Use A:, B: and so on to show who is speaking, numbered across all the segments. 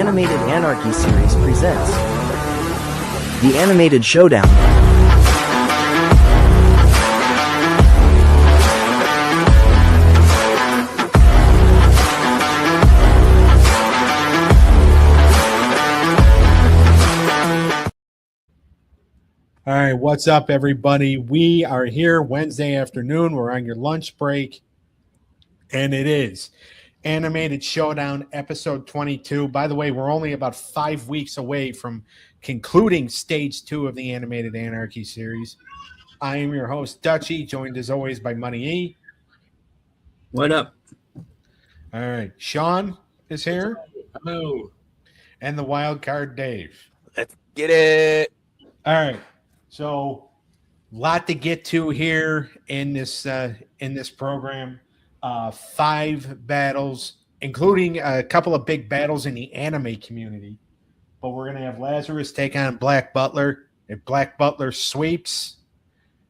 A: Animated Anarchy series presents the Animated Showdown.
B: All right, what's up, everybody? We are here Wednesday afternoon. We're on your lunch break, and it is Animated Showdown episode 22. By the way, we're only about 5 weeks away from concluding stage 2 of the Animated Anarchy series. I am your host, Dutchie, joined as always by Money E.
C: What up?
B: All right, Sean is here.
C: Hello.
B: And the wild card, Dave.
D: Let's get it.
B: All right. So, lot to get to here in this program. 5 battles, including a couple of big battles in the anime community. But we're gonna have LAZARUS take on Black Butler. If Black Butler sweeps,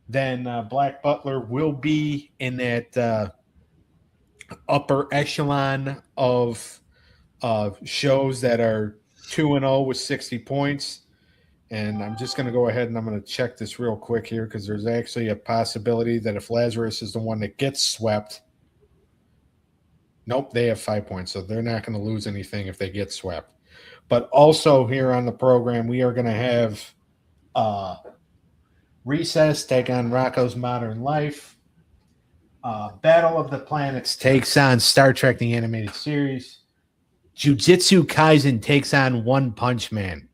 B: then Black Butler will be in that upper echelon of shows that are 2-0 with 60 points. And I'm just going to go ahead and I'm going to check this real quick here because there's actually a possibility that if LAZARUS is the one that gets swept, nope, they have 5 points, so they're not going to lose anything if they get swept. But also here on the program, we are going to have Recess take on ROCKOS Modern Life. Battle of the Planets takes on Star Trek the Animated Series. Jujutsu Kaisen takes on One Punch Man.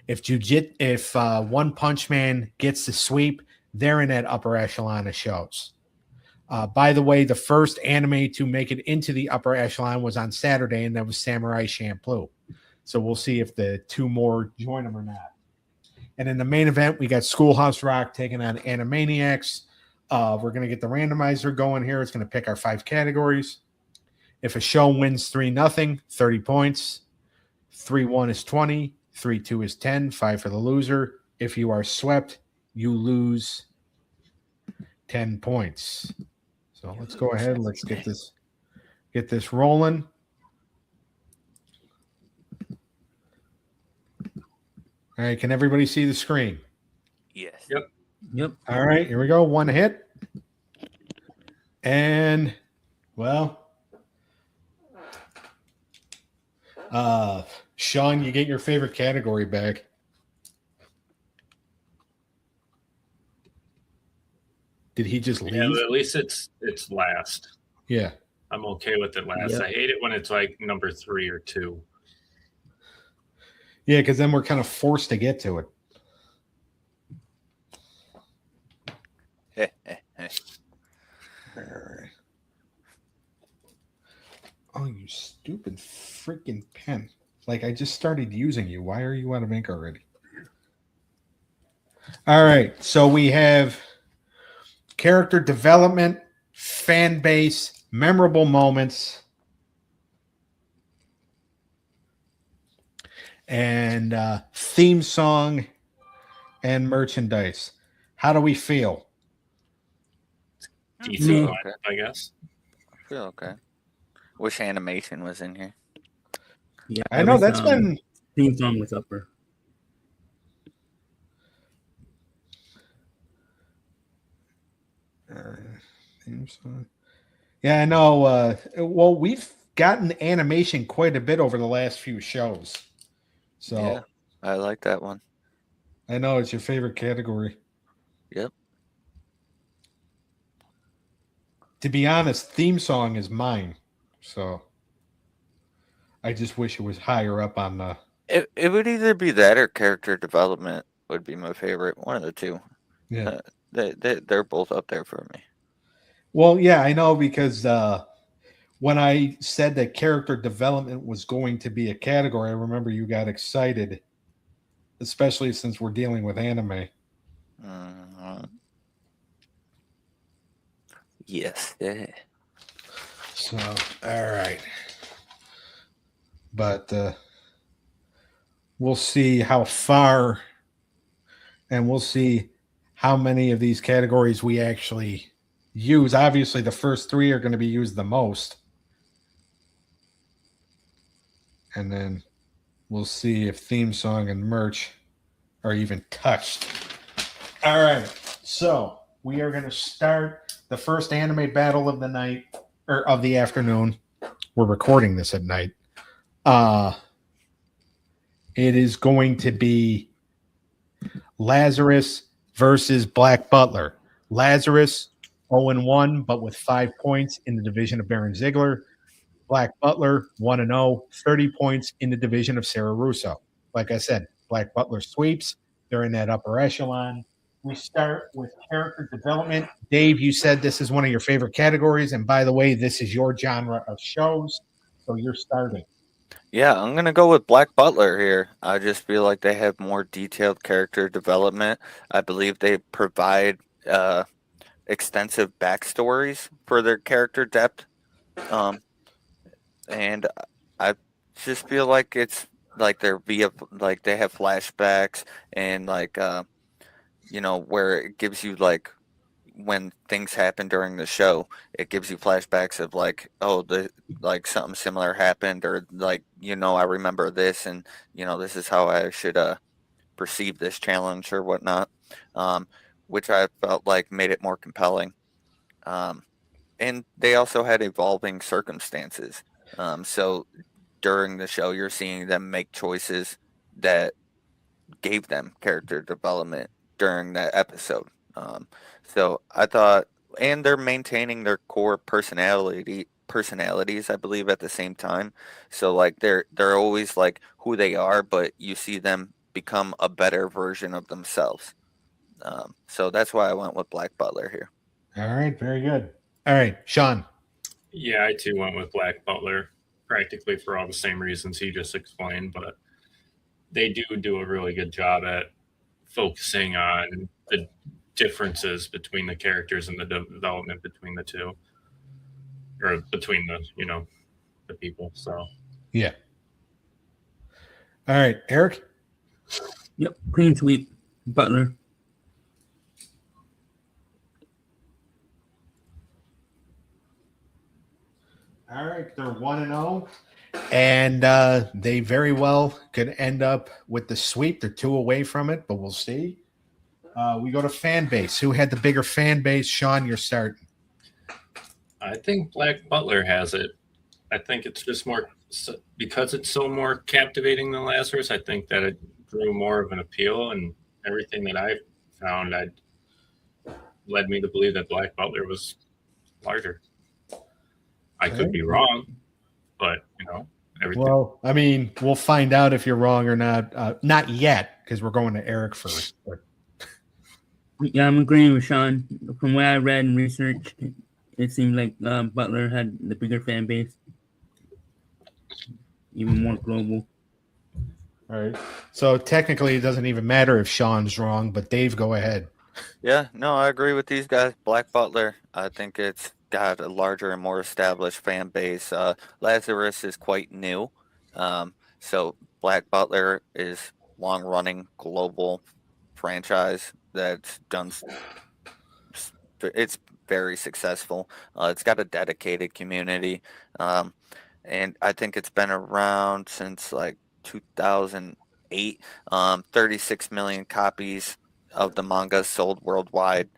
B: If One Punch Man gets the sweep, they're in that upper echelon of shows. By the way, the first anime to make it into the upper echelon was on Saturday, and that was Samurai Champloo. So we'll see if the 2 more join them or not. And in the main event, we got Schoolhouse Rock taking on Animaniacs. We're going to get the randomizer going here. It's going to pick our 5 categories. If a show wins 3-0, 30 points. 3-1 is 20. 3-2 is 10, 5 for the loser. If you are swept, you lose 10 points. So let's go ahead. Let's get this rolling. All right, can everybody see the screen?
D: Yes.
C: Yep.
B: All right, here we go. 1 hit. And, well, Sean, you get your favorite category back. Did he just leave?
E: Yeah, but at least it's last.
B: Yeah.
E: I'm okay with it last.
C: Yep.
E: I hate it when it's like number 3 or 2.
B: Yeah, because then we're kind of forced to get to it. All right. Oh, you stupid freaking pen. Like, I just started using you. Why are you out of ink already? All right. So we have character development, fan base, memorable moments, and theme song and merchandise. How do we feel?
E: Decent,
C: Okay.
E: I guess.
D: I feel okay. Wish animation was in here.
C: Yeah,
B: I know that's been
C: theme song with upper.
B: theme song. Yeah, I know. Well, we've gotten animation quite a bit over the last few shows. So
D: Yeah, I like that one.
B: I know it's your favorite category.
D: Yep.
B: To be honest, theme song is mine. So I just wish it was higher up on the.
D: It would either be that or character development would be my favorite. One of the two.
B: Yeah.
D: They're both up there for me.
B: Well, yeah, I know because when I said that character development was going to be a category, I remember you got excited, especially since we're dealing with anime.
D: Yes. Yeah.
B: So, all right. But we'll see how far and we'll see how many of these categories we actually use. Obviously, the first 3 are going to be used the most. And then we'll see if theme song and merch are even touched. All right, so we are going to start the first anime battle of the night, or of the afternoon. We're recording this at night. It is going to be Lazarus versus Black Butler. Lazarus 0-1, but with 5 points in the division of Baron Ziegler. Black Butler 1-0, 30 points in the division of Sarah Russo. Like I said, Black Butler sweeps. They're in that upper echelon. We start with character development. Dave, you said this is one of your favorite categories. And by the way, this is your genre of shows. So you're starting.
D: Yeah, I'm gonna go with Black Butler here. I just feel like they have more detailed character development. I believe they provide extensive backstories for their character depth, and I just feel like it's like they're like they have flashbacks and like where it gives you like when things happen during the show, it gives you flashbacks of like, oh, like something similar happened, or like, I remember this, and this is how I should perceive this challenge or whatnot, which I felt like made it more compelling. And they also had evolving circumstances. So during the show, you're seeing them make choices that gave them character development during that episode. So I thought, and they're maintaining their core personalities, I believe, at the same time. So like they're always like who they are, but you see them become a better version of themselves. So that's why I went with Black Butler here.
B: All right, very good. All right, Sean.
E: Yeah, I too went with Black Butler, practically for all the same reasons he just explained, but they do a really good job at focusing on the differences between the characters and the development between the two, or between the people. So
B: Yeah. All right, Eric.
C: Yep, clean sweep, Butler.
B: All right, they're 1-0, and they very well could end up with the sweep. They're 2 away from it, but we'll see. We go to fan base. Who had the bigger fan base? Sean, you're starting.
E: I think Black Butler has it. I think it's just more because it's so more captivating than Lazarus. I think that it drew more of an appeal, and everything that I found led me to believe that Black Butler was larger. I could be wrong, but everything.
B: Well, I mean, we'll find out if you're wrong or not. Not yet, because we're going to Eric first. But.
C: Yeah, I'm agreeing with Sean. From what I read and researched, it seemed like Butler had the bigger fan base, even more global.
B: All right. So technically, it doesn't even matter if Sean's wrong, but Dave, go ahead.
D: Yeah, no, I agree with these guys. Black Butler, I think it's got a larger and more established fan base. Lazarus is quite new. So Black Butler is long-running global franchise that's done. It's very successful. It's got a dedicated community. And I think it's been around since like 2008. 36 million copies of the manga sold worldwide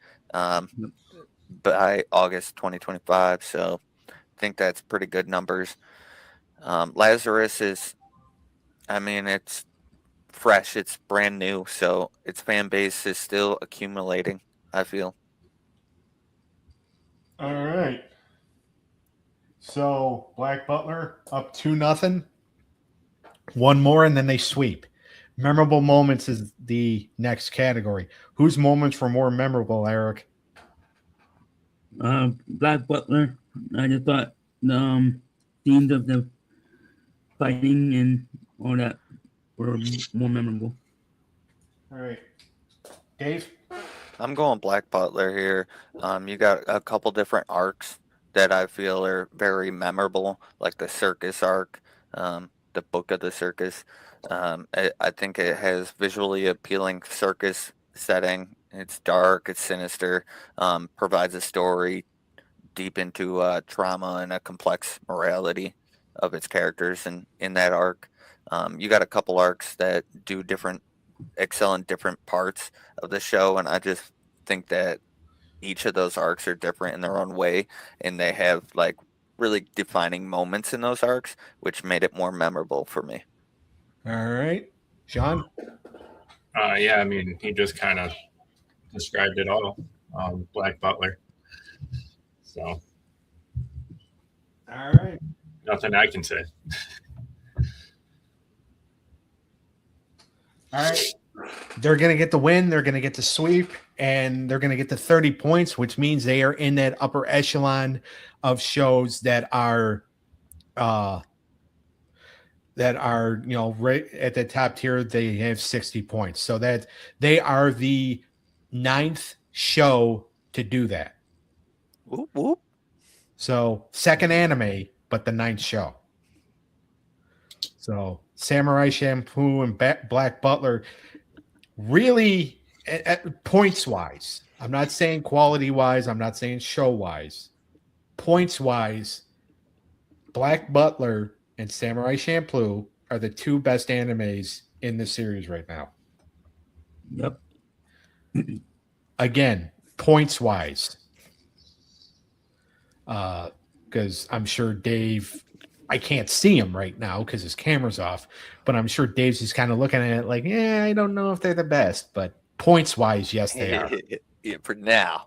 D: by August 2025. So I think that's pretty good numbers. Lazarus is, it's fresh, it's brand new, so its fan base is still accumulating, I feel.
B: All right. So Black Butler up 2-0. One more, and then they sweep. Memorable moments is the next category. Whose moments were more memorable, Eric?
C: Black Butler. I just thought the scenes of the fighting and all that were more memorable.
B: All right. Dave?
D: I'm going Black Butler here. You got a couple different arcs that I feel are very memorable, like the circus arc, the Book of the Circus. I think it has visually appealing circus setting. It's dark, it's sinister, provides a story deep into trauma and a complex morality of its characters in that arc. You got a couple arcs that do excel in different parts of the show, and I just think that each of those arcs are different in their own way, and they have like really defining moments in those arcs, which made it more memorable for me.
B: All right, Sean.
E: Yeah, I mean, he just kind of described it all. Black Butler. So,
B: All right.
E: nothing I can say.
B: All right. They're going to get the win. They're going to get the sweep, and they're going to get the 30 points, which means they are in that upper echelon of shows that are right at the top tier. They have 60 points, so that they are the 9th show to do that.
D: Whoop, whoop.
B: So second anime, but the 9th show. So Samurai Champloo and Black Butler, really, at points wise, I'm not saying quality wise, I'm not saying show wise, points wise, Black Butler and Samurai Champloo are the 2 best animes in the series right now.
C: Yep.
B: Again, points wise, because I'm sure Dave, I can't see him right now because his camera's off, but I'm sure Dave's just kind of looking at it like, yeah, I don't know if they're the best, but points wise, yes, they are.
D: Yeah, for now.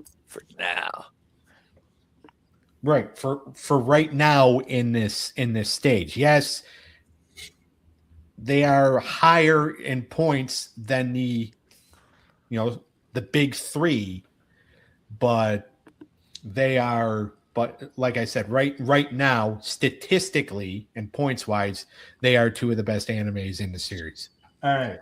B: Right. For right now in this stage. Yes, they are higher in points than the big 3, but like I said, right now, statistically and points wise, they are 2 of the best animes in the series. All right.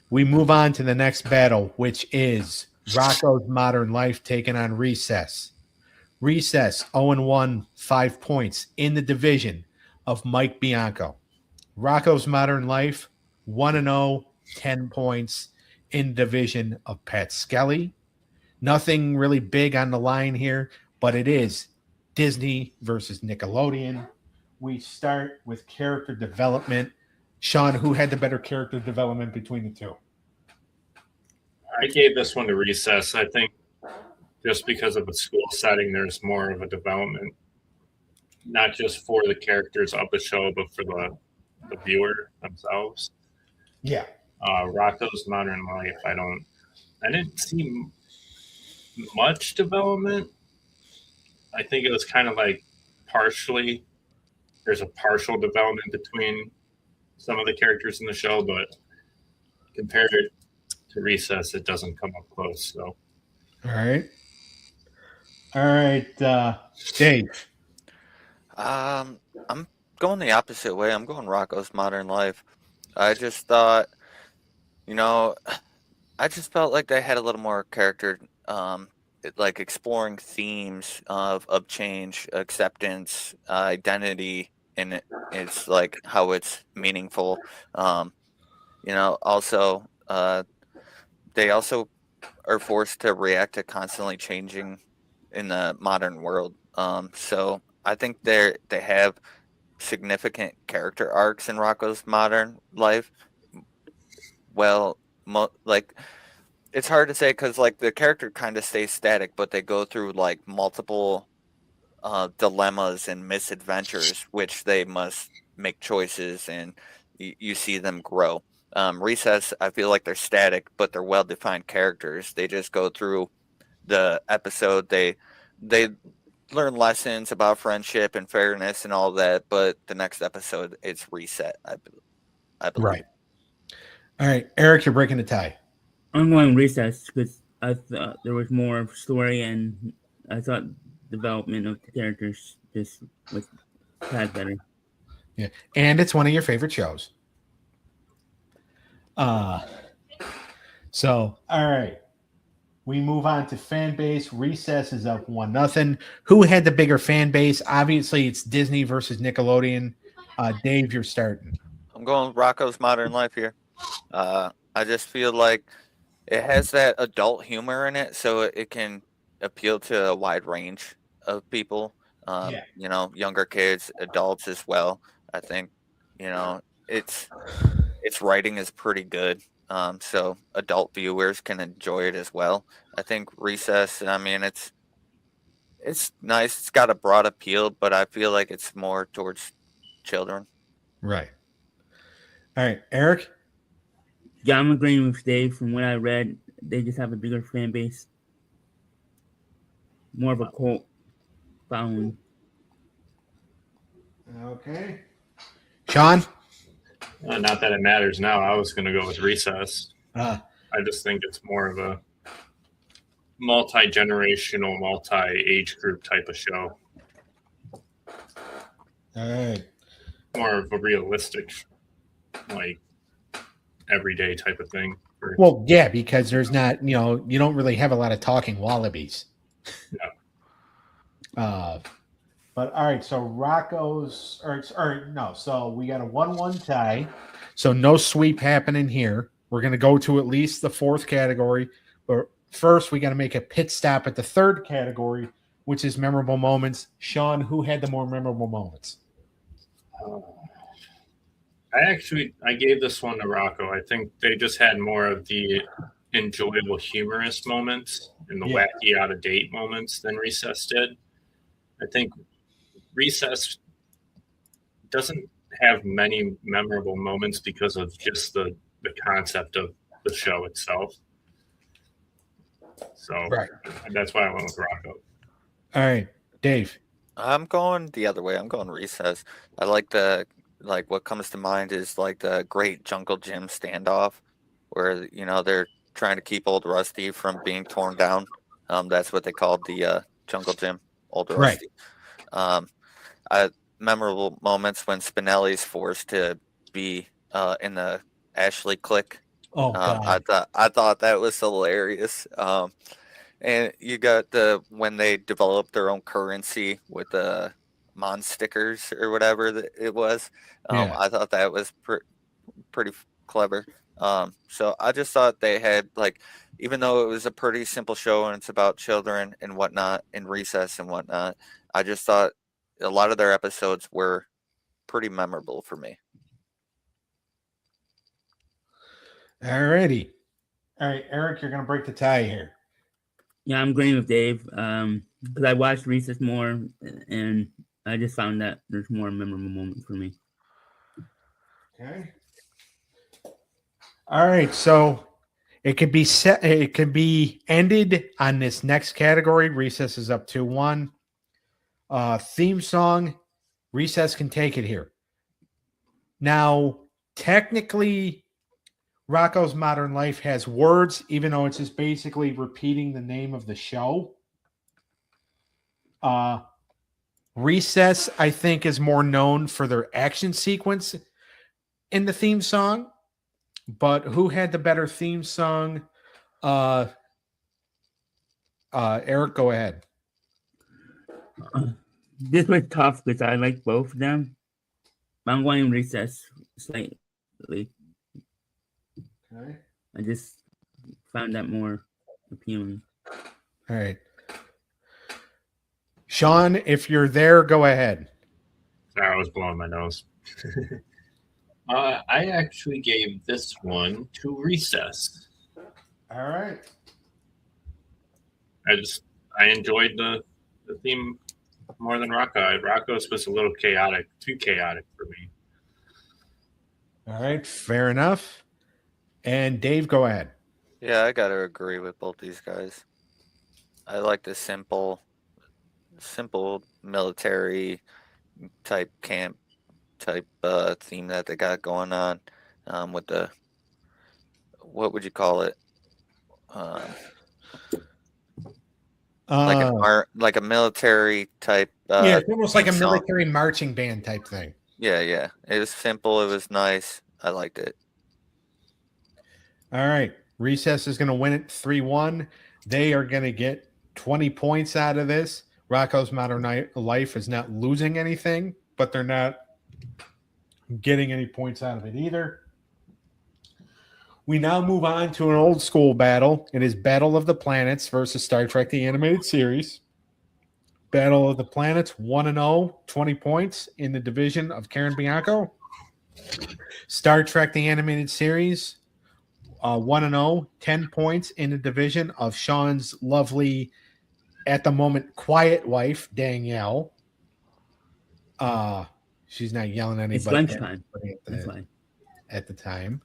B: We move on to the next battle, which is Rocko's Modern Life taking on Recess. Recess 0-1, 5 points in the division of Mike Bianco. Rocko's Modern Life 1-0, 10 points in division of Pat Skelly. Nothing really big on the line here, but it is Disney versus Nickelodeon. We start with character development. Sean, who had the better character development between the 2?
E: I gave this one to Recess. I think just because of the school setting, there's more of a development, not just for the characters of the show, but for the viewer themselves.
B: Yeah.
E: Rocko's Modern Life, I didn't see much development. I think it was kind of like there's a partial development between some of the characters in the show, but compared to Recess, it doesn't come up close. So,
B: all right, Dave.
D: I'm going the opposite way. I'm going Rocko's Modern Life. I just thought, I just felt like they had a little more character, like exploring themes of change, acceptance, identity, and it's like how it's meaningful. Also, they also are forced to react to constantly changing in the modern world. So I think they have significant character arcs in Rocko's Modern Life. Well, it's hard to say because like the character kind of stays static, but they go through like multiple dilemmas and misadventures, which they must make choices, and you see them grow. Recess, I feel like they're static, but they're well-defined characters. They just go through the episode. They learn lessons about friendship and fairness and all that, but the next episode, it's reset, I believe.
B: Right. All right, Eric, you're breaking the tie.
C: I'm going Recess because I thought there was more of story, and I thought development of the characters just was had better.
B: Yeah, and it's one of your favorite shows. So all right, we move on to fan base. Recess is up 1-0. Who had the bigger fan base? Obviously, it's Disney versus Nickelodeon. Dave, you're starting.
D: I'm going Rocko's Modern Life here. I just feel like it has that adult humor in it, so it can appeal to a wide range of people. Younger kids, adults as well. I think You know, its writing is pretty good. So adult viewers can enjoy it as well. I think Recess. I mean, it's nice. It's got a broad appeal, but I feel like it's more towards children.
B: Right. All right, Eric.
C: Yeah, I'm agreeing with Dave. From what I read, they just have a bigger fan base, more of a cult following.
B: Okay. Sean.
E: Not that it matters now. I was going to go with Recess.
B: Uh,
E: I just think it's more of a multi-generational, multi-age group type of show.
B: all right.
E: More of a realistic, like, everyday type of thing.
B: Well, yeah, because there's not, you don't really have a lot of talking wallabies.
E: No.
B: But all right, so Rocco's, or no, so we got a 1-1 tie. So no sweep happening here. We're going to go to at least the fourth category. But first, we got to make a pit stop at the third category, which is memorable moments. Sean, who had the more memorable moments?
E: I gave this one to Rocco. I think they just had more of the enjoyable, humorous moments and the wacky, out of date moments than Recess did. I think Recess doesn't have many memorable moments because of just the concept of the show itself. So that's why I went with Rocco.
B: All right, Dave.
D: I'm going the other way. I'm going Recess. I like what comes to mind is like the Great Jungle Gym standoff, where they're trying to keep Old Rusty from being torn down. That's what they called the Jungle Gym, Old Rusty. Memorable moments when Spinelli's forced to be in the Ashley clique.
B: Oh God.
D: I thought that was hilarious. And you got when they developed their own currency with the Mon stickers or whatever that it was. I thought that was pretty clever. So I just thought they had, like, even though it was a pretty simple show and it's about children and whatnot and Recess and whatnot, I just thought a lot of their episodes were pretty memorable for me.
B: All righty. All right, Eric, you're going to break the tie here.
C: Yeah, I'm agreeing with Dave. Because I watched Recess more, and I just found that there's more memorable moments for me.
B: Okay. All right, so it could be set. It could be ended on this next category. Recess is up 2-1. Theme song. Recess can take it here. Now, technically, Rocco's Modern Life has words, even though it's just basically repeating the name of the show. Recess, I think, is more known for their action sequence in the theme song. But who had the better theme song? Eric, go ahead.
C: This was tough because I like both of them. I'm going Recess slightly.
B: Okay.
C: I just found that more appealing.
B: All right. Sean, if you're there, go ahead.
E: Sorry, I was blowing my nose. I actually gave this one to Recess.
B: All right.
E: I enjoyed the theme more than Rocco. Rocco's was a little chaotic, too chaotic for me.
B: All right, fair enough. And Dave, go ahead.
D: Yeah, I gotta agree with both these guys. I like the simple military type camp type theme that they got going on with the, what would you call it? Like a military type.
B: Yeah, it's almost like a
D: song.
B: military marching band type thing.
D: Yeah. It was simple. It was nice. I liked it.
B: All right. Recess is going to win it 3-1. They are going to get 20 points out of this. Rocco's Modern Life is not losing anything, but they're not getting any points out of it either. We now move on to an old school battle. It is Battle of the Planets versus Star Trek, the animated series. Battle of the Planets, 1-0, 20 points in the division of Karen Bianco. Star Trek: The Animated Series, 1-0, 10 points in the division of Sean's lovely, at the moment, quiet wife, Danielle. She's not yelling at
C: It's
B: anybody
C: lunchtime. That's fine.
B: at the time.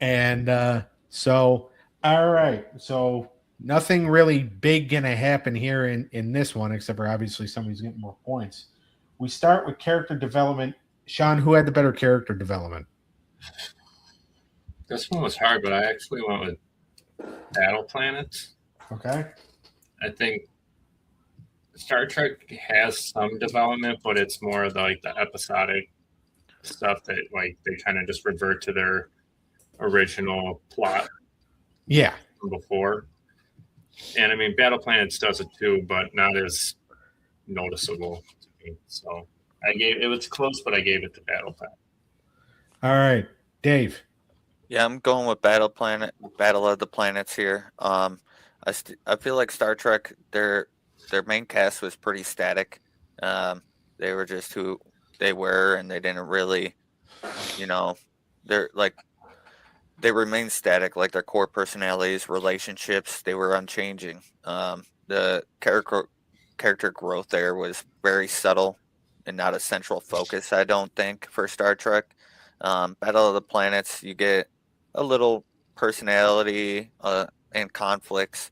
B: And so, all right. So nothing really big going to happen here in this one, except for obviously somebody's getting more points. We start with character development. Sean, who had the better character development?
E: This one was hard, but I actually went with Battle Planets.
B: Okay.
E: I think Star Trek has some development, but it's more of like the episodic stuff that like they kind of just revert to their original plot.
B: Yeah.
E: From before. And I mean, Battle Planets does it too, but not as noticeable to me. So it was close, but I gave it to Battle Planet.
B: All right, Dave.
D: Yeah, I'm going with Battle of the Planets here. I feel like Star Trek, their main cast was pretty static. They were just who they were, and they didn't really, they remained static. Like their core personalities, relationships, they were unchanging. The character growth there was very subtle and not a central focus, I don't think, for Star Trek. Battle of the Planets, you get a little personality and conflicts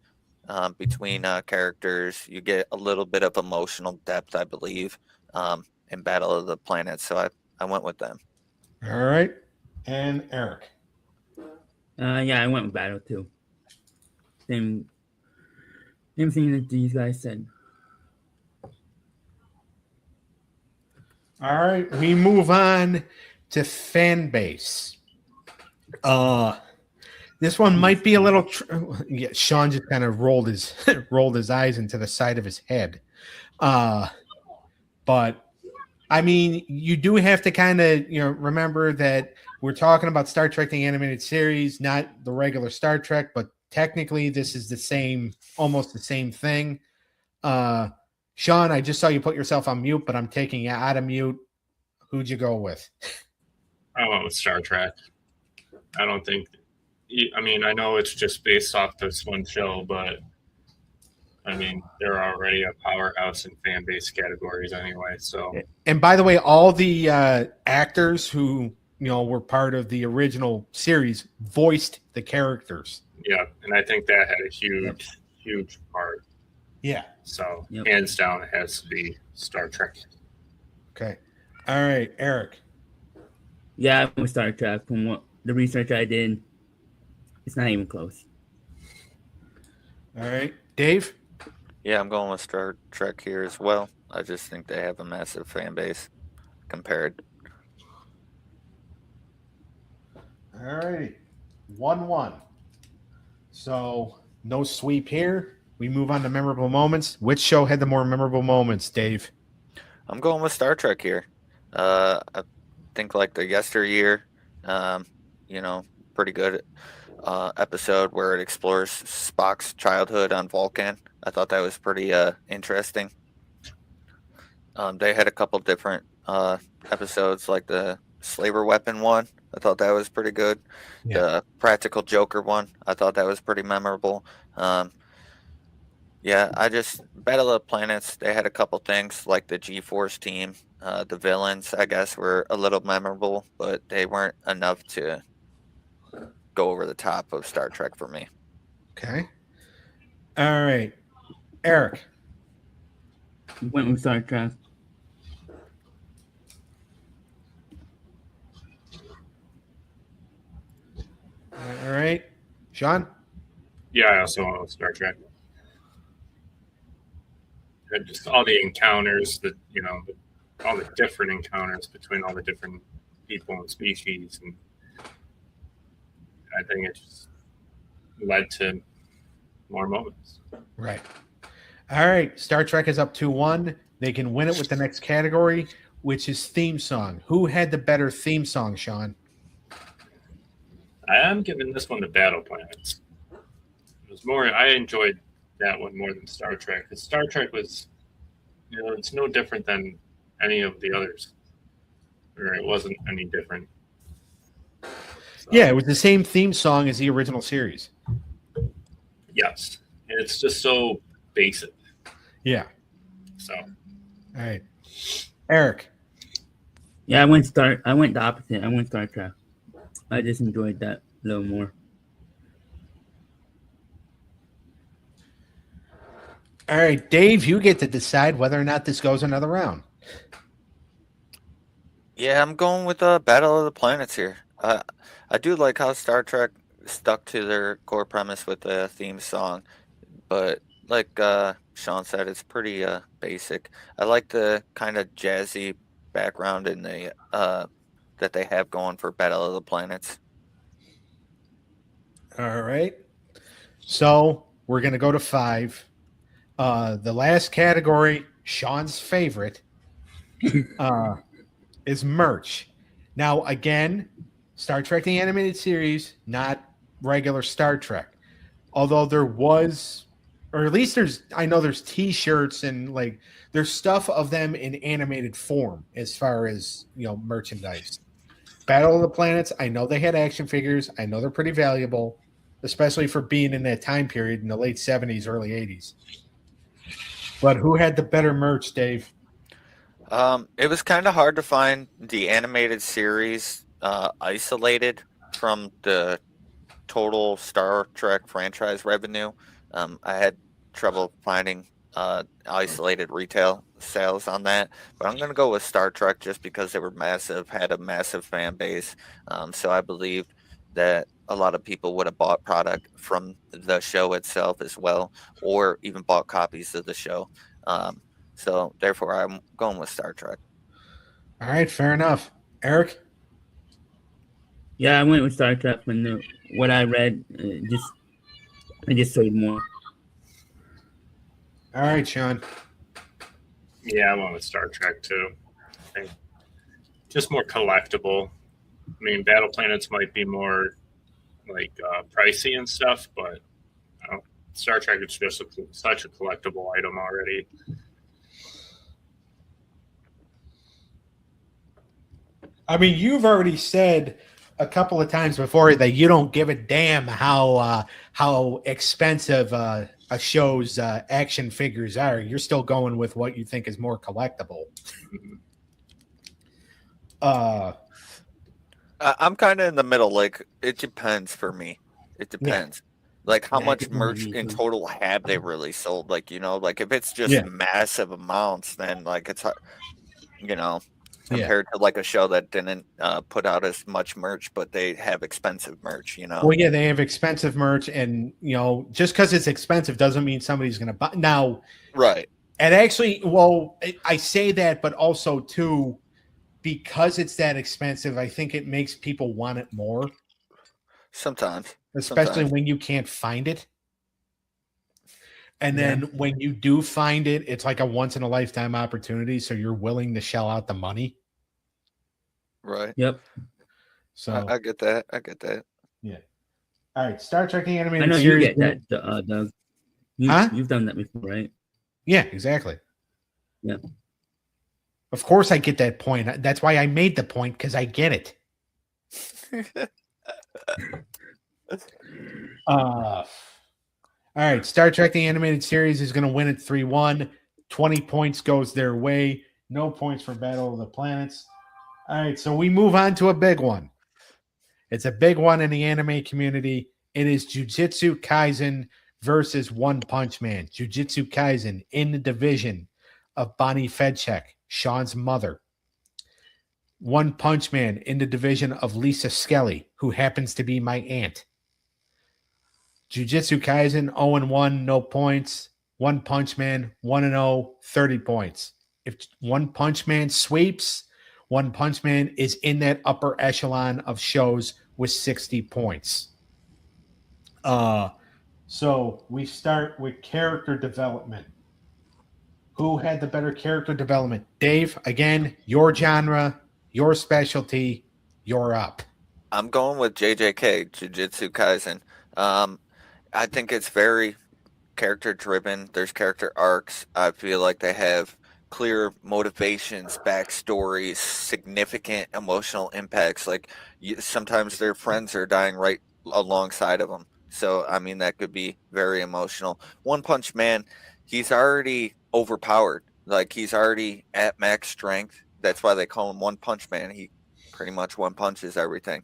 D: between characters. You get a little bit of emotional depth, I believe, in Battle of the Planets. So I went with them.
B: All right. And Eric.
C: Yeah, I went with Battle too. Same thing that these guys said.
B: All right, we move on to fan base. This one might be a little. Yeah, Sean just kind of rolled his eyes into the side of his head. But I mean, you do have to kind of remember that we're talking about Star Trek: The Animated Series, not the regular Star Trek, but technically this is almost the same thing. Sean, I just saw you put yourself on mute, but I'm taking you out of mute. Who'd you go with?
E: I went with Star Trek. I don't think. I mean, I know it's just based off this one show, but I mean, they're already a powerhouse in fan base categories anyway. So,
B: and by the way, all the actors who were part of the original series voiced the characters.
E: Yeah, and I think that had a huge part.
B: Yeah.
E: So, hands down, it has to be Star Trek.
B: Okay. All right, Eric.
C: Yeah, I'm with Star Trek. From what the research I did, it's not even close.
B: All right, Dave.
D: Yeah, I'm going with Star Trek here as well. I just think they have a massive fan base compared.
B: All right, 1-1. So no sweep here. We move on to memorable moments. Which show had the more memorable moments, Dave?
D: I'm going with Star Trek here. I think like the yesteryear, pretty good episode where it explores Spock's childhood on Vulcan. I thought that was pretty interesting. They had a couple different episodes, like the Slaver Weapon one. I thought that was pretty good. Yeah. The Practical Joker one, I thought that was pretty memorable. Battle of the Planets, they had a couple things like the G-Force team. The villains, I guess, were a little memorable, but they weren't enough to go over the top of Star Trek for me.
B: Okay. All right. Eric.
C: Went with Star Trek.
B: All right. Sean?
E: Yeah, I also went with Star Trek. Just all the encounters that, all the different encounters between all the different people and species. And I think it just led to more moments.
B: Right. All right. Star Trek is up 2-1. They can win it with the next category, which is theme song. Who had the better theme song, Sean?
E: I am giving this one to Battle Planets. It was more, I enjoyed that one more than Star Trek. Because Star Trek was, it's no different than any of the others. Or it wasn't any different. So,
B: Yeah, it was the same theme song as the original series.
E: yes, and it's just so basic.
B: Yeah.
E: So
B: All right. Eric.
C: Yeah, I went the opposite. I went Star Trek. I just enjoyed that a little more.
B: All right, Dave, you get to decide whether or not this goes another round.
D: Yeah, I'm going with Battle of the Planets here. I do like how Star Trek stuck to their core premise with the theme song, but like Sean said, it's pretty basic. I like the kind of jazzy background in the that they have going for Battle of the Planets.
B: All right. So we're going to go to 5. The last category, Sean's favorite, is merch. Now, again, Star Trek the Animated Series, not regular Star Trek. Although there was, or at least I know there's T-shirts and like there's stuff of them in animated form as far as, merchandise. Battle of the Planets, I know they had action figures. I know they're pretty valuable, especially for being in that time period in the late 70s, early 80s. But who had the better merch, Dave?
D: It was kind of hard to find the animated series isolated from the total Star Trek franchise revenue. I had trouble finding isolated retail sales on that, but I'm going to go with Star Trek just because they were massive, had a massive fan base. So I believe that a lot of people would have bought product from the show itself as well, or even bought copies of the show. So therefore, I'm going with Star Trek.
B: All right, fair enough. Eric?
C: Yeah, I went with Star Trek when what I read I just sold more.
B: All right, Sean.
E: yeah, I went with Star Trek too. I think just more collectible. I mean, Battle Planets might be more like pricey and stuff, but Star Trek is just such a collectible item already.
B: I mean, you've already said a couple of times before that you don't give a damn how expensive a show's action figures are. You're still going with what you think is more collectible.
D: I'm kind of in the middle. Like, it depends for me. It depends. Like, how
C: Yeah,
D: much
C: it
D: merch
C: depends on
D: in
C: me, too.
D: total have they really sold? Like, like if it's just massive amounts, then like it's, compared to like a show that didn't put out as much merch, but they have expensive merch,
B: Well, yeah, they have expensive merch, and just because it's expensive doesn't mean somebody's going to buy. Now,
D: Right.
B: and actually, well, I say that, but also too, because it's that expensive, I think it makes people want it more.
D: Sometimes.
B: Especially when you can't find it. And then when you do find it, it's like a once in a lifetime opportunity. So you're willing to shell out the money.
D: Right.
C: Yep.
B: So
D: I get that. I get that.
B: Yeah. All right. Star Trek the Animated
C: I know
B: Series.
C: you get that, Doug. You've done that before, right?
B: Yeah, exactly.
C: Yeah.
B: Of course I get that point. That's why I made the point, because I get it. All right. Star Trek the Animated Series is going to win at 3-1. 20 points goes their way. No points for Battle of the Planets. All right. So we move on to a big one. It's a big one in the anime community. It is Jujutsu Kaisen versus One Punch Man. Jujutsu Kaisen in the division of Bonnie Fedchek, Sean's mother. One Punch Man in the division of Lisa Skelly, who happens to be my aunt. Jujutsu Kaisen 0-1, no points. One Punch Man 1-0, 30 points. If One Punch Man sweeps, One Punch Man is in that upper echelon of shows with 60 points. So we start with character development. Who had the better character development? Dave, again, your genre, your specialty, you're up.
D: I'm going with JJK, Jujutsu Kaisen. I think it's very character driven. There's character arcs. I feel like they have clear motivations, backstories, significant emotional impacts. Like sometimes their friends are dying right alongside of them. So I mean that could be very emotional. One Punch Man, he's already overpowered. Like he's already at max strength. That's why they call him One Punch Man. He pretty much one punches everything.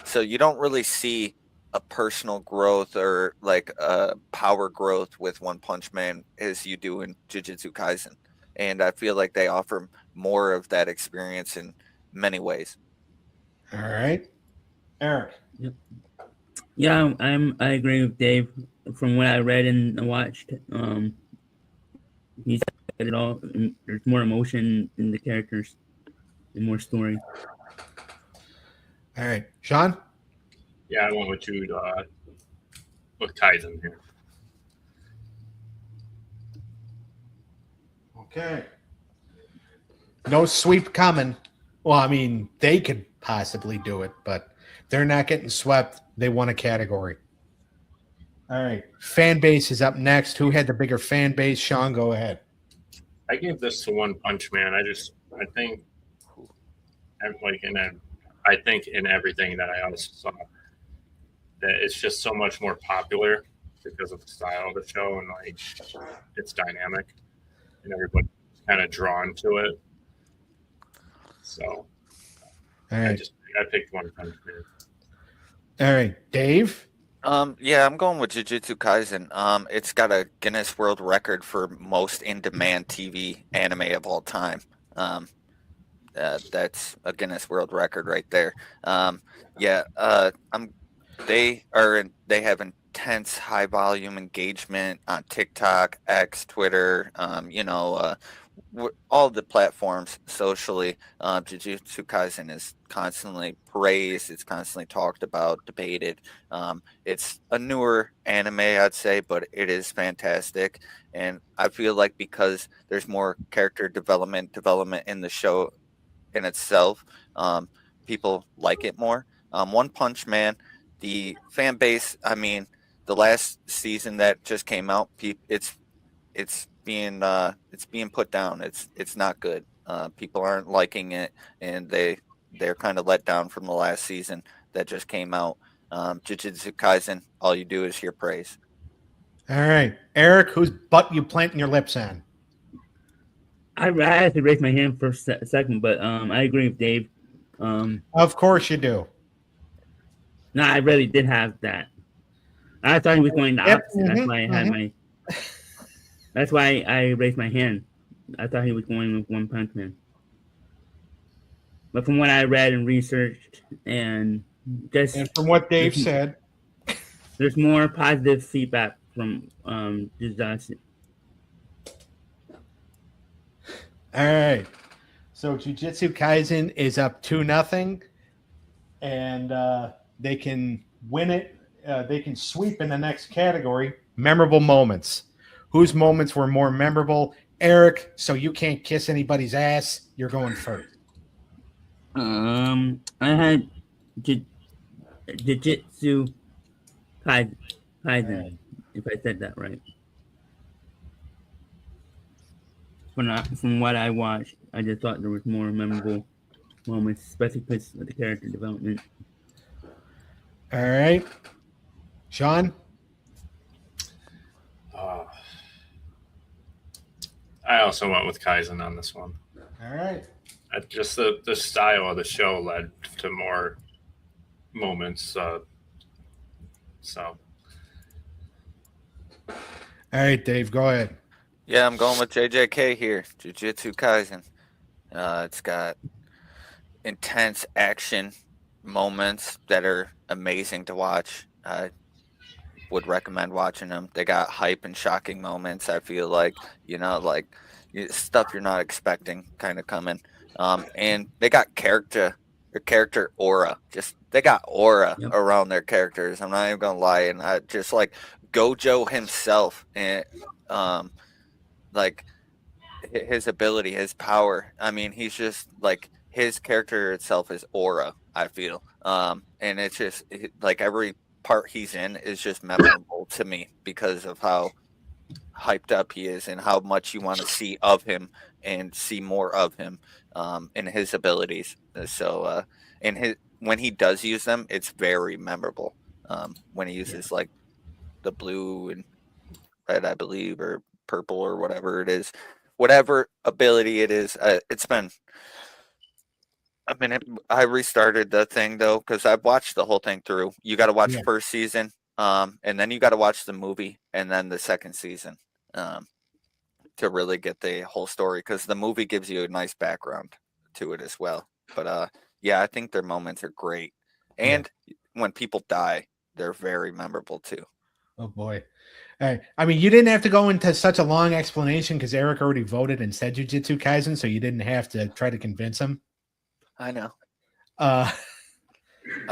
D: So you don't really see a personal growth or like a power growth with One Punch Man as you do in Jujutsu Kaisen. And I feel like they offer more of that experience in many ways.
B: All right. Eric.
C: Yeah, I agree with Dave. From what I read and watched, he said it all. There's more emotion in the characters and more story.
B: All right. Sean?
E: Yeah, I went with you with Kaizen here.
B: Okay. No sweep coming. Well, I mean, they could possibly do it, but they're not getting swept. They won a category. All right. Fan base is up next. Who had the bigger fan base? Sean, go ahead.
E: I gave this to One Punch Man. I think in everything that I also saw that it's just so much more popular because of the style of the show and like it's dynamic and everybody's kind of drawn to it. So
B: All right.
E: I picked One Punch Man.
B: All right. Dave?
D: Yeah, I'm going with Jujutsu Kaisen. It's got a Guinness World Record for most in-demand TV anime of all time. That's a Guinness World Record right there. They have intense high volume engagement on TikTok, X, Twitter, all the platforms socially. Jujutsu Kaisen is constantly praised. It's constantly talked about, debated. It's a newer anime, I'd say, but it is fantastic. And I feel like because there's more character development in the show in itself, people like it more. One Punch Man, the fan base, I mean, the last season that just came out, it's being put down. It's not good. People aren't liking it, and they're kind of let down from the last season that just came out. Jujutsu Kaisen, all you do is hear praise.
B: All right. Eric, whose butt you planting your lips on?
C: I had to raise my hand for a second, but I agree with Dave.
B: Of course you do.
C: No, I really did have that. I thought he was going the opposite. That's why I had my. That's why I raised my hand. I thought he was going with One Punch Man. But from what I read and researched, and
B: from what Dave said,
C: there's more positive feedback from JUJUSTU.
B: All right. So Jujutsu Kaisen is up 2-0, and they can win it. They can sweep in the next category. Memorable moments. Whose moments were more memorable? Eric, so you can't kiss anybody's ass. You're going first.
C: I had Jujutsu Kaisen, if I said that right. From what I watched, I just thought there was more memorable moments, especially because of the character development.
B: All right. Sean?
E: I also went with Kaizen on this one.
B: All right.
E: Just the style of the show led to more moments. So.
B: All right, Dave, go ahead.
D: Yeah, I'm going with JJK here. Jujutsu Kaisen. It's got intense action moments that are amazing to watch. I would recommend watching them. They got hype and shocking moments. I feel like, stuff you're not expecting kind of coming. And they got character aura. They got aura around their characters. I'm not even gonna lie. And I just like Gojo himself and like his ability, his power. I mean, he's just like his character itself is aura, I feel. And it's just like every part he's in is just memorable to me because of how hyped up he is and how much you want to see of him and see more of him and his abilities. So and his when he does use them, it's very memorable. When he uses like the blue and red, I believe, or purple or whatever it is, whatever ability it is. It's been a minute. I restarted the thing though because I've watched the whole thing through. You got to watch first season, and then you got to watch the movie, and then the second season to really get the whole story. Because the movie gives you a nice background to it as well. But yeah, I think their moments are great, and when people die, they're very memorable too.
B: Oh boy. I mean, you didn't have to go into such a long explanation because Eric already voted and said Jujutsu Kaisen, so you didn't have to try to convince him.
D: I know.
B: I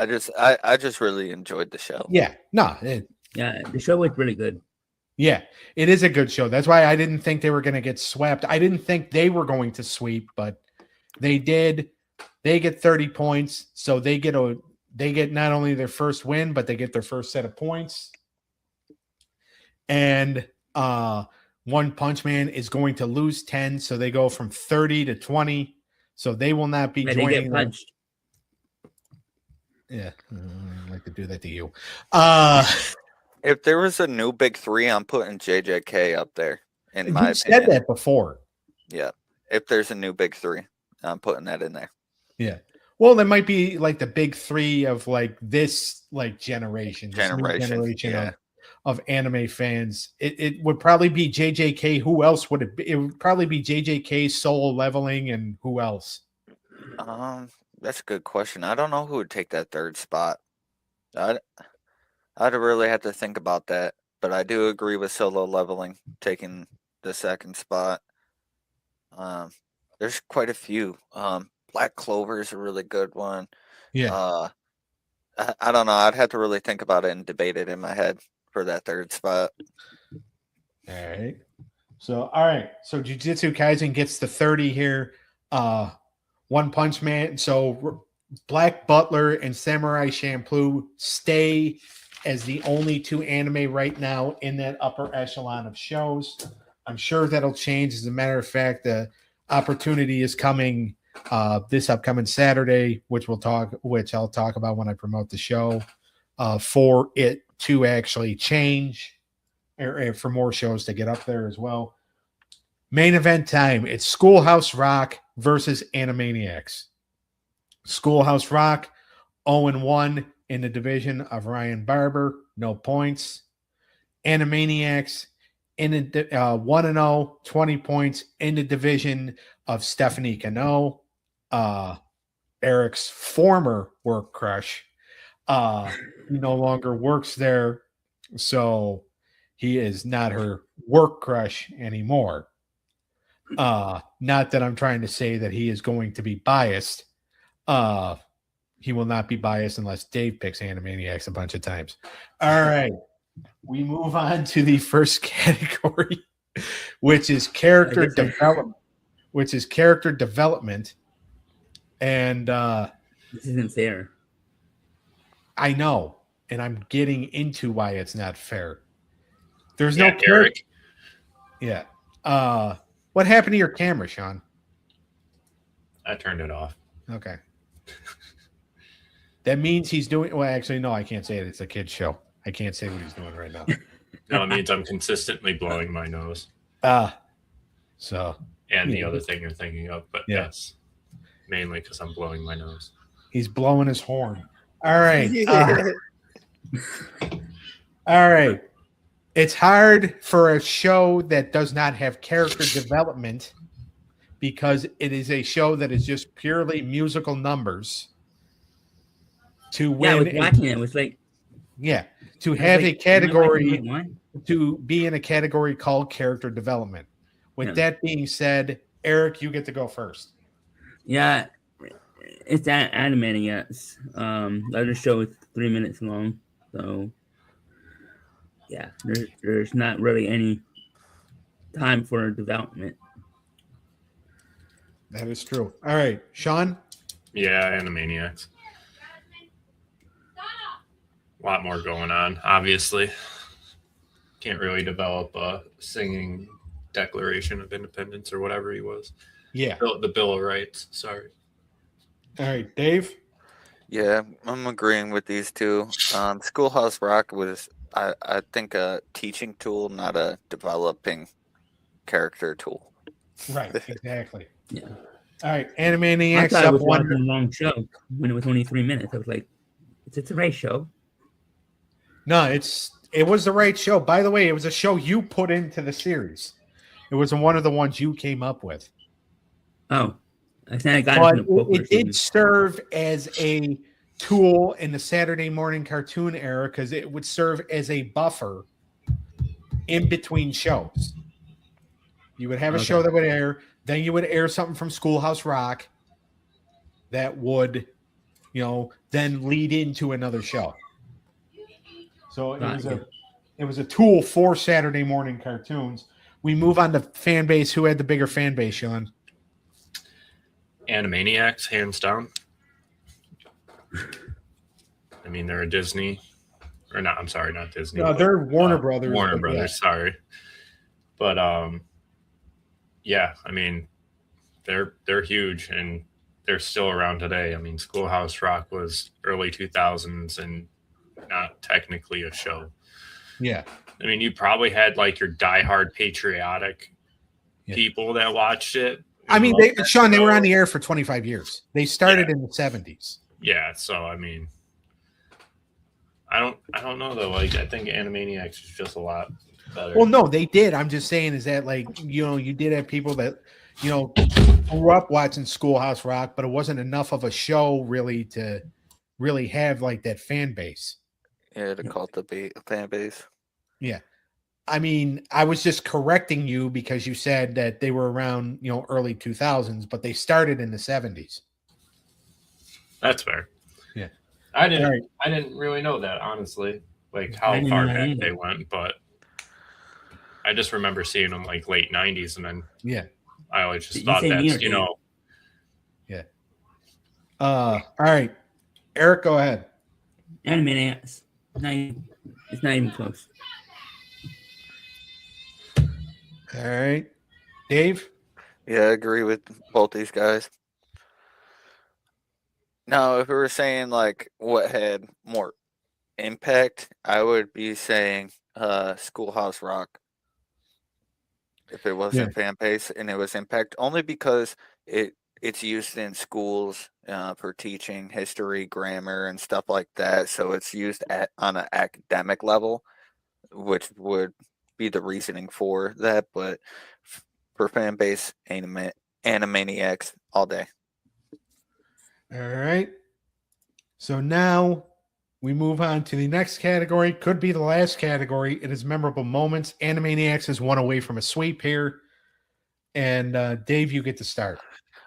D: just really enjoyed the show.
B: Yeah. No.
C: The show was really good.
B: Yeah, it is a good show. That's why I didn't think they were going to get swept. I didn't think they were going to sweep, but they did. They get 30 points, so they get not only their first win, but they get their first set of points. And One Punch Man is going to lose 10, so they go from 30 to 20. So they will not be joining.
C: They get punched.
B: Yeah, I'd like to do that to you.
D: If there was a new big three, I'm putting JJK up there. In my opinion,
B: said that before.
D: Yeah, if there's a new big three, I'm putting that in there.
B: Yeah. Well, that might be like the big three of like this generation of anime fans. It would probably be JJK. Who else would it be? It would probably be JJK, Solo Leveling, and who else?
D: That's a good question. I don't know who would take that third spot. I'd really have to think about that, but I do agree with Solo Leveling taking the second spot. There's quite a few. Black Clover is a really good one.
B: Yeah.
D: I don't know. I'd have to really think about it and debate it in my head for that third spot.
B: All right. So Jujutsu Kaisen gets the 30 here. One Punch Man. So Black Butler and Samurai Champloo stay as the only two anime right now in that upper echelon of shows. I'm sure that'll change. As a matter of fact, the opportunity is coming this upcoming Saturday, which I'll talk about when I promote the show, for it to actually change, or for more shows to get up there as well. Main event time. It's Schoolhouse Rock versus Animaniacs. Schoolhouse Rock 0-1 in the division of Ryan Barber, no points. Animaniacs in 1-0, 20 points in the division of Stephanie Cano, Eric's former work crush. He no longer works there, so he is not her work crush anymore. Not that I'm trying to say that he is going to be biased. He will not be biased unless Dave picks Animaniacs a bunch of times. All right. We move on to the first category, which is character development. And
C: this isn't fair.
B: I know, and I'm getting into why it's not fair. There's no
E: Eric.
B: Yeah. What happened to your camera, Sean?
E: I turned it off.
B: Okay. That means he's doing. Well, actually, no, I can't say it. It's a kid's show. I can't say what he's doing right now.
E: No, it means I'm consistently blowing my nose.
B: So.
E: And the other thing you're thinking of, but yes, mainly because I'm blowing my nose.
B: He's blowing his horn. All right. All right. It's hard for a show that does not have character development because it is a show that is just purely musical numbers to win.
C: Yeah, I was watching it. It was like,
B: to have a category, to be in a category called character development. With that being said, Eric, you get to go first.
C: Yeah, it's Animaniacs. The other show is 3 minutes long, so yeah, there's not really any time for development.
B: That is true. All right, Sean?
E: Yeah, Animaniacs. A lot more going on, obviously. can't really develop a singing Declaration of Independence or whatever he was.
B: Yeah.
E: The Bill of Rights. Sorry.
B: All right, Dave.
D: Yeah, I'm agreeing with these two. Schoolhouse Rock was, I think, a teaching tool, not a developing character tool.
B: Right, exactly.
C: Yeah.
B: All right,
C: I
B: Animaniacs
C: thought I
B: up
C: was
B: one.
C: watching the wrong show when it was only 3 minutes. I was like, it's a race show.
B: No, it was the right show. By the way, it was a show you put into the series. It was one of the ones you came up with.
C: Oh, I think I got
B: But
C: it from the book.
B: it did serve as a tool in the Saturday morning cartoon era because it would serve as a buffer in between shows. You would have a show that would air, then you would air something from Schoolhouse Rock that would, then lead into another show. So it was a tool for Saturday morning cartoons. We move on to fan base. Who had the bigger fan base, Sean?
E: Animaniacs, hands down. I mean, they're a Disney, or not. I'm sorry, not Disney.
B: No, they're Warner Brothers.
E: Warner Brothers, sorry. But yeah, I mean, they're huge and they're still around today. I mean, Schoolhouse Rock was early 2000s and not technically a show.
B: Yeah.
E: I mean, you probably had like your diehard patriotic people that watched it.
B: I mean, Sean, they were on the air for 25 years. They started in the 70s.
E: Yeah, so I mean, I don't know though. Like, I think Animaniacs is just a lot better.
B: Well, no, they did. I'm just saying is that you did have people that grew up watching Schoolhouse Rock, but it wasn't enough of a show really to really have like that fan base.
D: Yeah, to cultivate a fan base.
B: Yeah. I mean, I was just correcting you because you said that they were around, early 2000s, but they started in the 70s.
E: That's fair.
B: Yeah.
E: I didn't really know that, honestly, like how far back they went, but I just remember seeing them like late 90s, and then I always just thought that's,
B: Yeah. All right. Eric, go ahead.
C: Animaniacs. It's not even close.
B: All right. Dave?
D: Yeah, I agree with both these guys. Now, if we were saying like what had more impact, I would be saying Schoolhouse Rock. If it wasn't fan base and it was impact, only because it's used in schools for teaching history, grammar, and stuff like that. So it's used on an academic level, which would be the reasoning for that. But for fan base, Animaniacs all day.
B: All right. So now we move on to the next category. Could be the last category. It is memorable moments. Animaniacs is one away from a sweep here. And Dave, you get to start.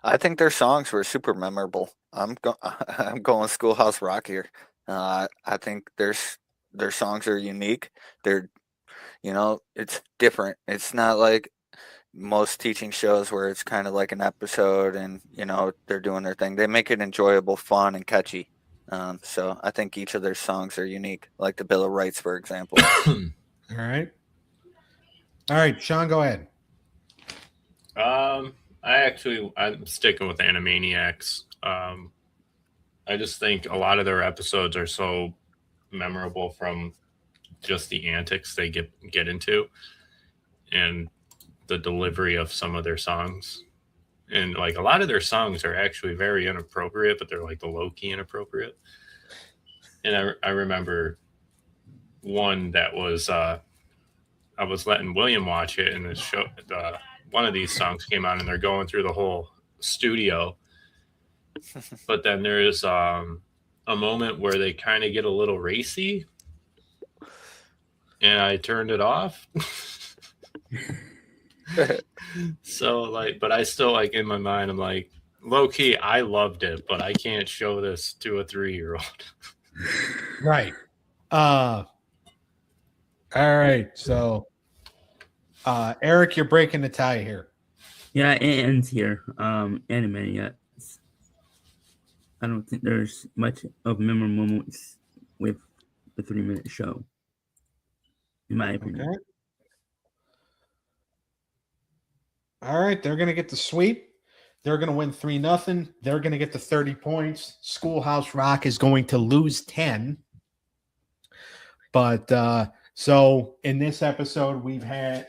D: I think their songs were super memorable. I'm going Schoolhouse Rock here. I think their songs are unique. They're, it's different. It's not like most teaching shows where it's kind of like an episode and, they're doing their thing. They make it enjoyable, fun, and catchy. So I think each of their songs are unique, like the Bill of Rights, for example.
B: All right. Sean, go ahead.
E: I'm sticking with Animaniacs. I just think a lot of their episodes are so memorable from just the antics they get into and the delivery of some of their songs. And like a lot of their songs are actually very inappropriate, but they're like the low-key inappropriate. And I remember one that was I was letting William watch it, and the show one of these songs came on and they're going through the whole studio. But then there's a moment where they kind of get a little racy, and I turned it off. So but I still in my mind, I'm like, low key, I loved it, but I can't show this to a 3-year-old.
B: Right. All right. So, Eric, you're breaking the tie here.
C: Yeah, it ends here. Animaniacs. I don't think there's much of memorable moments with the 3-minute show. in my opinion.
B: Okay. All right, they're going to get the sweep. They're going to win 3-0. They're going to get the 30 points. Schoolhouse Rock is going to lose 10. But so in this episode, we had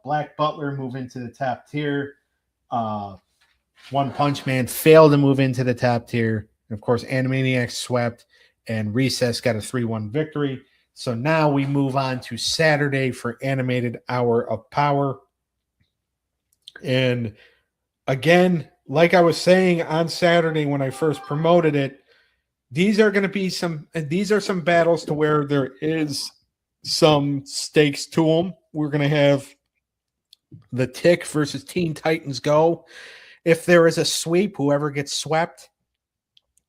B: Black Butler move into the top tier. One Punch Man failed to move into the top tier. And of course, Animaniacs swept, and Recess got a 3-1 victory. So now we move on to Saturday for Animated Hour of Power. And again, like I was saying on Saturday when I first promoted it, these are some battles to where there is some stakes to them. We're going to have the Tick versus Teen Titans Go. If there is a sweep, whoever gets swept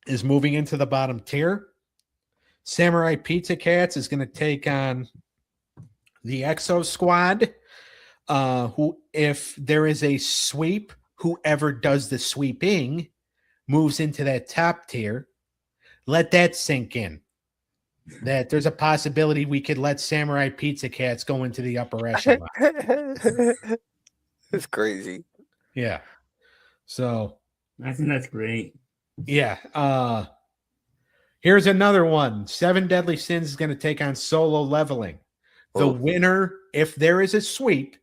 B: is moving into the bottom tier. Samurai Pizza Cats is going to take on the Exo Squad. Who, if there is a sweep, whoever does the sweeping moves into that top tier. Let that sink in. That there's a possibility we could let Samurai Pizza Cats go into the upper echelon.
D: It's crazy.
B: Yeah. So
C: I think that's great.
B: yeah. Here's another one. Seven Deadly Sins is going to take on Solo Leveling. The winner, if there is a sweep,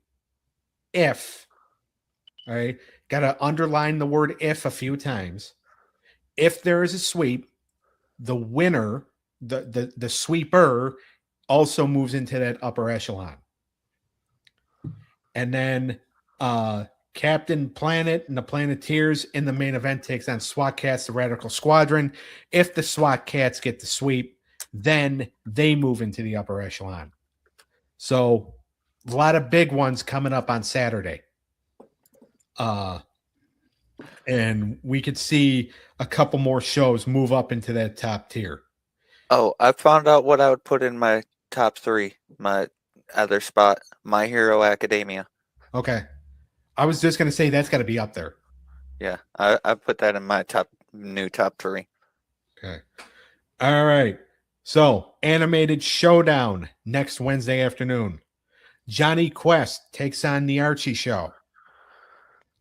B: all right, got to underline the word if a few times. If there is a sweep, the winner, the sweeper, also moves into that upper echelon. And then Captain Planet and the Planeteers in the main event takes on SWAT Cats, the Radical Squadron. If the SWAT Cats get the sweep, then they move into the upper echelon. So a lot of big ones coming up on Saturday. And we could see a couple more shows move up into that top tier.
D: Oh, I found out what I would put in my top 3, my other spot, My Hero Academia.
B: Okay. I was just going to say that's got to be up there.
D: Yeah, I put that in my top 3.
B: Okay. All right. So, Animated Showdown next Wednesday afternoon. Johnny Quest takes on the Archie Show.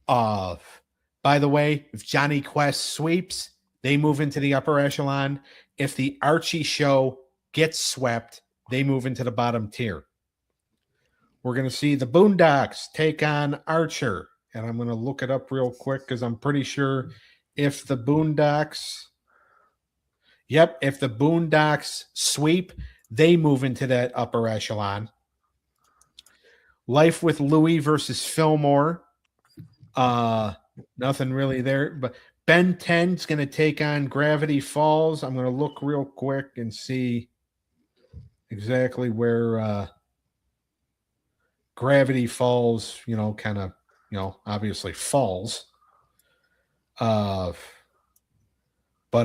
B: By the way, if Johnny Quest sweeps, they move into the upper echelon. If the Archie Show gets swept, they move into the bottom tier. We're going to see the Boondocks take on Archer. And I'm going to look it up real quick because I'm pretty sure if the Boondocks... Yep, if the Boondocks sweep, they move into that upper echelon. Life with Louie versus Fillmore. Nothing really there. But Ben 10 is going to take on Gravity Falls. I'm going to look real quick and see exactly where Gravity Falls, kind of, obviously falls. But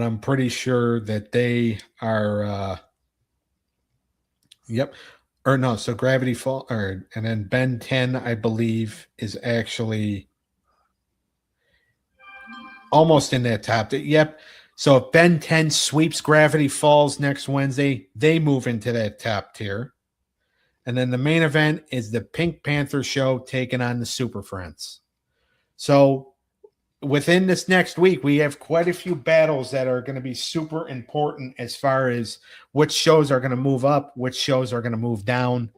B: I'm pretty sure that they are, yep. Or no, so Gravity Fall, and then Ben 10, I believe, is actually almost in that top. Yep. So if Ben 10 sweeps Gravity Falls next Wednesday, they move into that top tier. And then the main event is the Pink Panther Show taking on the Super Friends. So within this next week, we have quite a few battles that are going to be super important as far as which shows are going to move up, which shows are going to move down,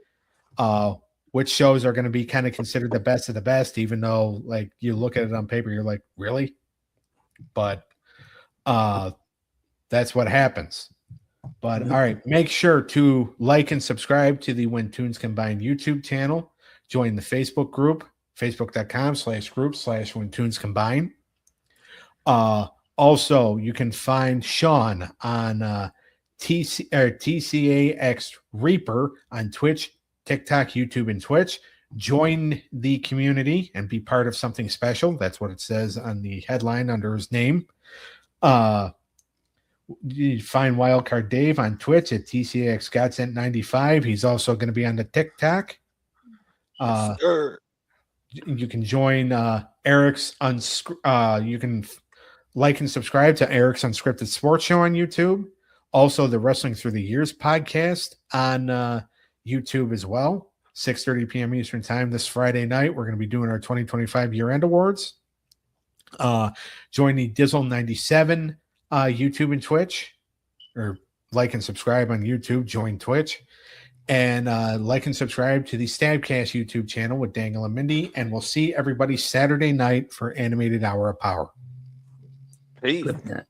B: which shows are going to be kind of considered the best of the best, even though, like, you look at it on paper, you're like, really? But that's what happens. But all right, make sure to like and subscribe to the When Tunes Combine YouTube channel. Join the Facebook group, facebook.com/group/When Tunes Combine. Also, you can find Sean on TCAX Reaper on Twitch, TikTok, YouTube, and Twitch. Join the community and be part of something special. That's what it says on the headline under his name. You find Wildcard Dave on Twitch at TCAX Godsent95. He's also going to be on the TikTok.
D: Sure.
B: You can join Eric's you can like and subscribe to Eric's Unscripted Sports Show on YouTube. Also, the Wrestling Through the Years podcast on YouTube as well. 6:30 p.m. Eastern time this Friday night. We're going to be doing our 2025 year-end awards. Join the Dizzle97 YouTube and Twitch, or like and subscribe on YouTube. Join Twitch, and like and subscribe to the Stabcast YouTube channel with Dangle and Mindy. And we'll see everybody Saturday night for Animated Hour of Power.
D: Peace.
C: Clip that.